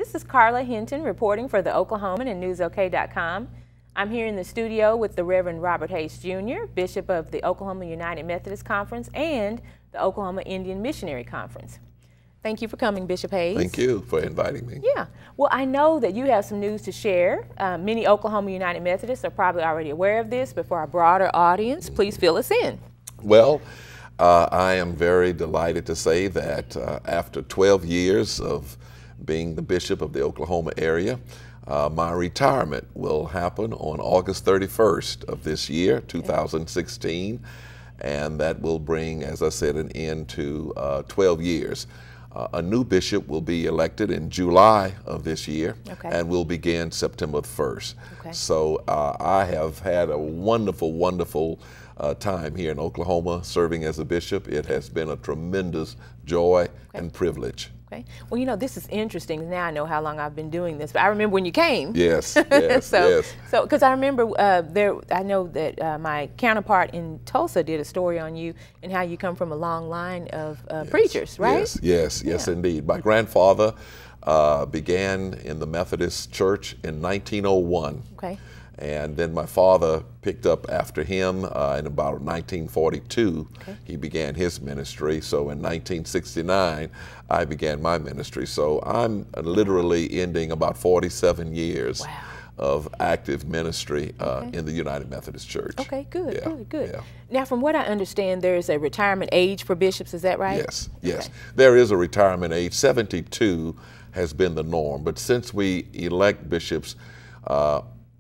This is Carla Hinton reporting for the Oklahoman and NewsOK.com. I'm here in the studio with the Reverend Robert Hayes Jr., Bishop of the Oklahoma United Methodist Conference and the Oklahoma Indian Missionary Conference. Thank you for coming, Bishop Hayes. Thank you for inviting me. Yeah. Well, I know that you have some news to share. Many Oklahoma United Methodists are probably already aware of this, but for our broader audience, please fill us in. Well, I am very delighted to say that after 12 years of being the bishop of the Oklahoma area, my retirement will happen on August 31st of this year, 2016, and that will bring, as I said, an end to 12 years. A new bishop will be elected in July of this year, and will begin September 1st. So I have had a wonderful, wonderful time here in Oklahoma serving as a bishop. It has been a tremendous joy and privilege. Well, you know, this is interesting. Now I know how long I've been doing this, but I remember when you came. Yes, yes, So, because I remember I know that my counterpart in Tulsa did a story on you and how you come from a long line of preachers, right? Yes, indeed. My grandfather began in the Methodist Church in 1901. And then my father picked up after him in about 1942. He began his ministry. So in 1969, I began my ministry. So I'm literally ending about 47 years of active ministry in the United Methodist Church. Good. Now, from what I understand, there is a retirement age for bishops. Is that right? Yes. There is a retirement age. 72 has been the norm. But since we elect bishops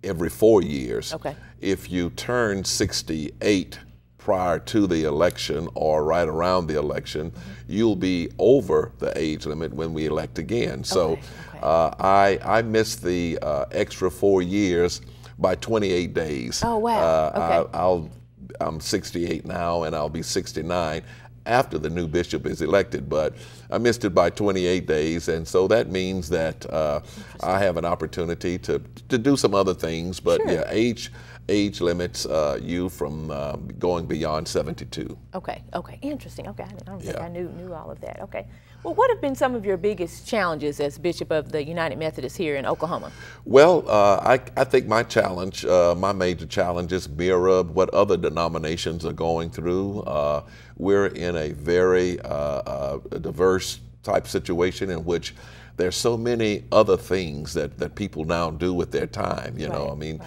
every 4 years. If you turn 68 prior to the election or right around the election, you'll be over the age limit when we elect again. So I missed the extra 4 years by 28 days. Oh, wow. I'm 68 now, and I'll be 69 after the new bishop is elected, but I missed it by 28 days, and so that means that I have an opportunity to do some other things, but yeah, age limits you from going beyond 72. Interesting. I don't think I knew all of that. Well, what have been some of your biggest challenges as Bishop of the United Methodist here in Oklahoma? Well, I think my challenge, my major challenges mirror what other denominations are going through. We're in a very diverse type situation in which there's so many other things that people now do with their time. You know, I mean,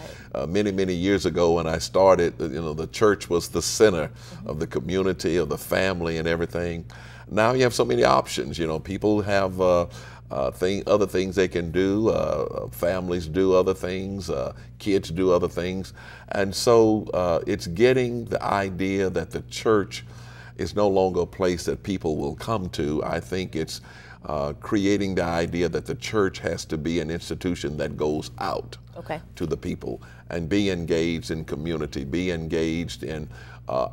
many years ago when I started, the church was the center of the community, of the family and everything. Now you have so many options. People have other things they can do. Families do other things. Kids do other things. And so it's getting the idea that the church is no longer a place that people will come to. I think it's creating the idea that the church has to be an institution that goes out to the people and be engaged in community, be engaged in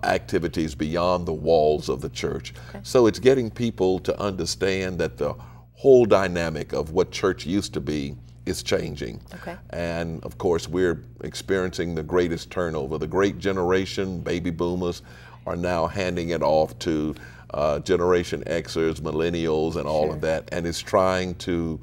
activities beyond the walls of the church. So it's getting people to understand that the whole dynamic of what church used to be is changing. And of course, we're experiencing the greatest turnover. The great generation, baby boomers, are now handing it off to Generation Xers, millennials, and all of that, and is trying to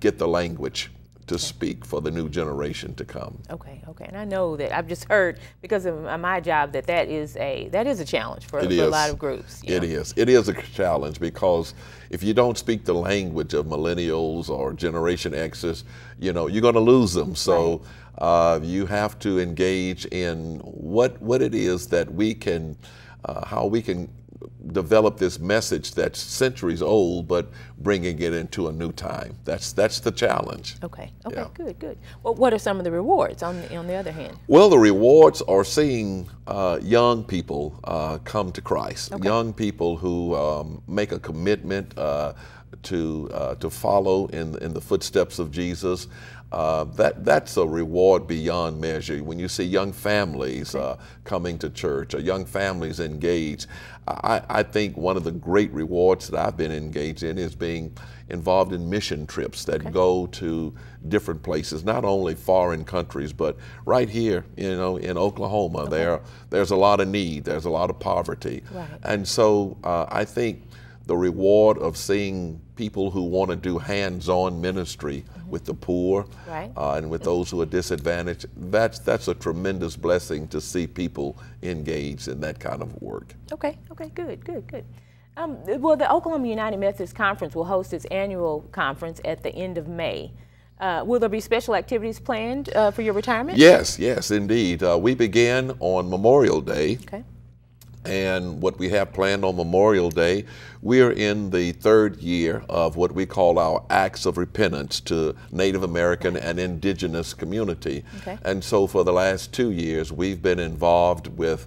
get the language to speak for the new generation to come. And I know that I've just heard, because of my job, that is a challenge for a lot of groups. It is a challenge, because if you don't speak the language of millennials or Generation Xers, you're going to lose them. So you have to engage in what it is that we can, how we can develop this message that's centuries old, but bringing it into a new time. That's the challenge. Good. Well, what are some of the rewards on the other hand? Well, the rewards are seeing young people come to Christ. Young people who make a commitment to follow in the footsteps of Jesus. That's a reward beyond measure. When you see young families coming to church, or young families engaged, I think one of the great rewards that I've been engaged in is being involved in mission trips that go to different places, not only foreign countries, but right here, in Oklahoma. There's a lot of need, there's a lot of poverty. And so I think the reward of seeing people who want to do hands-on ministry with the poor and with those who are disadvantaged, that's a tremendous blessing to see people engaged in that kind of work. Okay, good. Well, the Oklahoma United Methodist Conference will host its annual conference at the end of May. Will there be special activities planned for your retirement? Yes, indeed. We begin on Memorial Day. Okay. And what we have planned on Memorial Day, we're in the third year of what we call our Acts of Repentance to Native American and Indigenous community. Okay. And so for the last 2 years, we've been involved with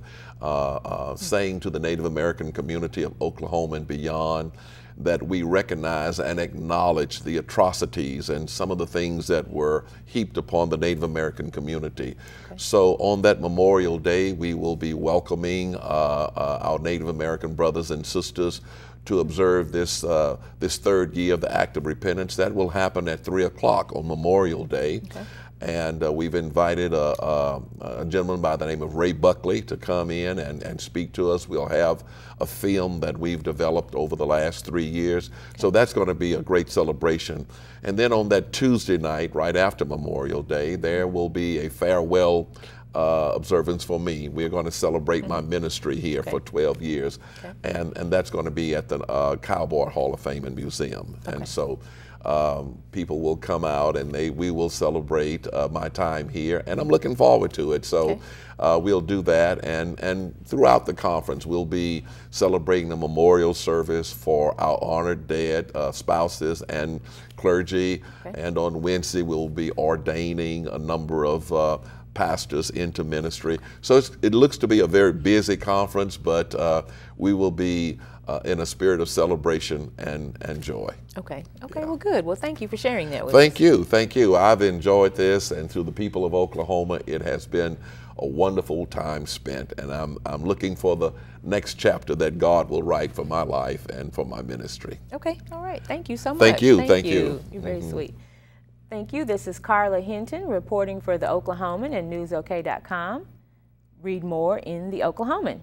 saying to the Native American community of Oklahoma and beyond that we recognize and acknowledge the atrocities and some of the things that were heaped upon the Native American community. Okay. So on that Memorial Day, we will be welcoming our Native American brothers and sisters to observe this third year of the Act of Repentance. That will happen at 3 o'clock on Memorial Day. Okay. And we've invited a gentleman by the name of Ray Buckley to come in and speak to us. We'll have a film that we've developed over the last 3 years. Okay. So that's going to be a great celebration. And then on that Tuesday night, right after Memorial Day, there will be a farewell observance for me. We're going to celebrate my ministry here for 12 years. Okay. And that's going to be at the Cowboy Hall of Fame and Museum. Okay. And so people will come out and we will celebrate my time here, and I'm looking forward to it. So we'll do that, and throughout the conference we'll be celebrating the memorial service for our honored dead spouses and clergy. Okay. And on Wednesday we'll be ordaining a number of pastors into ministry. So it looks to be a very busy conference, but we will be in a spirit of celebration and joy. Okay, well good. Well, thank you for sharing that with us. Thank you. I've enjoyed this, and through the people of Oklahoma, it has been a wonderful time spent, and I'm looking for the next chapter that God will write for my life and for my ministry. Okay, all right. Thank you so much. Thank you. You're very sweet. Thank you. This is Carla Hinton reporting for the Oklahoman and NewsOK.com. Read more in the Oklahoman.